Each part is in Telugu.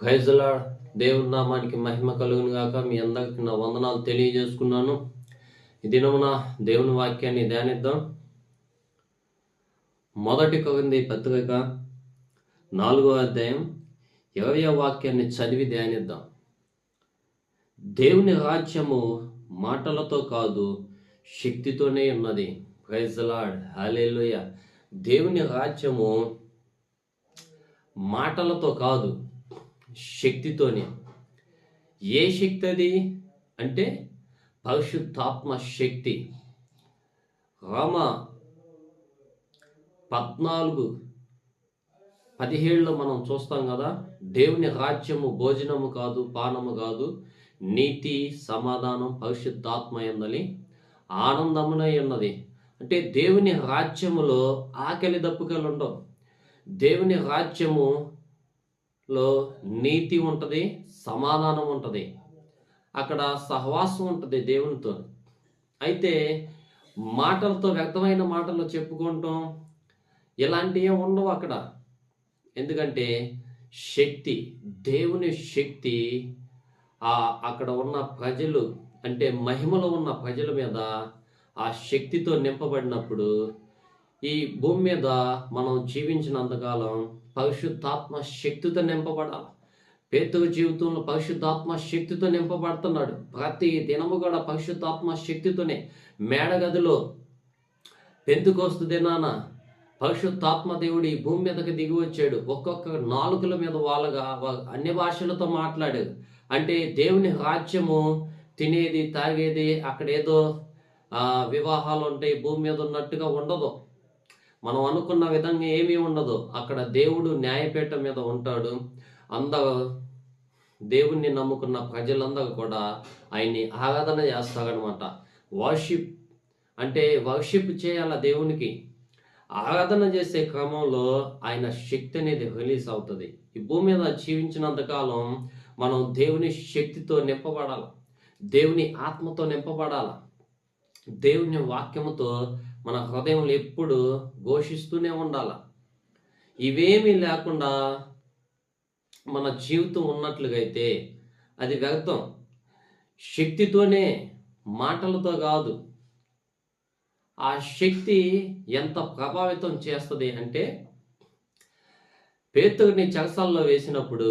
Praise the lord. దేవుని నామానికి మహిమ కలుగును గాక. మీ అందరికి నా వందనాలు తెలియజేసుకున్నాను. ఈ దినమున దేవుని వాక్యాన్ని ధ్యానిద్దాం. మొదటి కొరింథీ పత్రిక 4వ అధ్యాయం 20వ వాక్యాన్ని చదివి ధ్యానిద్దాం. దేవుని రాజ్యము మాటలతో కాదు, శక్తితోనే ఉన్నది. Praise the Lord. హల్లెలూయా. దేవుని రాజ్యము మాటలతో కాదు, శక్తితోనే. ఏ శక్తి అది అంటే పరిశుద్ధాత్మ శక్తి. రోమ 14:17 మనం చూస్తాం కదా, దేవుని రాజ్యము భోజనము కాదు, పానము కాదు, నీతి సమాధానం పరిశుద్ధాత్మ యందలి ఆనందమునై ఉన్నది. అంటే దేవుని రాజ్యములో ఆకలి దప్పుకలు ఉండవు. దేవుని రాజ్యములో నీతి ఉంటుంది, సమాధానం ఉంటుంది, అక్కడ సహవాసం ఉంటుంది దేవునితో. అయితే మాటలతో, వ్యక్తమైన మాటలు చెప్పుకుంటాం, ఇలాంటివి ఉండవు అక్కడ. ఎందుకంటే శక్తి, దేవుని శక్తి అక్కడ ఉన్న ప్రజలు, అంటే మహిమలో ఉన్న ప్రజల మీద ఆ శక్తితో నింపబడినప్పుడు ఈ భూమి మీద మనం జీవించినంతకాలం పరిశుద్ధాత్మ శక్తితో నింపబడాలి. పేతురు జీవితంలో పరిశుద్ధాత్మ శక్తితో నింపబడుతున్నాడు. ప్రతి దినము కూడా పరిశుద్ధాత్మ శక్తితోనే. మేడగదిలో పెంతెకోస్తు దినాన పరిశుద్ధాత్మ దేవుడు ఈ భూమి మీదకి దిగి వచ్చాడు. ఒక్కొక్క నాలుకల మీద వాళ్ళగా అన్ని భాషలతో మాట్లాడాడు. అంటే దేవుని రాజ్యము తినేది, తాగేది, అక్కడేదో వివాహాలు ఉంటాయి, భూమి మీద ఉన్నట్టుగా ఉండదు. మనం అనుకున్న విధంగా ఏమీ ఉండదు. అక్కడ దేవుడు న్యాయపీఠం మీద ఉంటాడు. అందరూ దేవుణ్ణి నమ్ముకున్న ప్రజలందరూ కూడా ఆయన్ని ఆరాధన చేస్తారనమాట. వర్షిప్ అంటే వర్షిప్ చేయాల దేవునికి. ఆరాధన చేసే క్రమంలో ఆయన శక్తి అనేది రిలీజ్ అవుతుంది. ఈ భూమి మీద జీవించినంతకాలం మనం దేవుని శక్తితో నింపబడాలి, దేవుని ఆత్మతో నింపబడాలి. దేవుని వాక్యముతో మన హృదయంలో ఎప్పుడు ఘోషిస్తూనే ఉండాలి. ఇవేమీ లేకుండా మన జీవితం ఉన్నట్లుగా అయితే అది వ్యర్థం. శక్తితోనే, మాటలతో కాదు. ఆ శక్తి ఎంత ప్రభావితం చేస్తుంది అంటే, పేతురుని చెరసాల్లో వేసినప్పుడు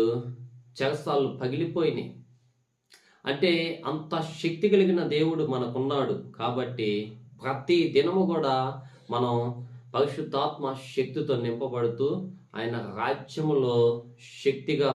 చెరసాలు పగిలిపోయినాయి. అంటే అంత శక్తి కలిగిన దేవుడు మనకున్నాడు. కాబట్టి ప్రతి దినము కూడా మనం పరిశుద్ధాత్మ శక్తితో నింపబడుతూ ఆయన రాజ్యములో శక్తిగా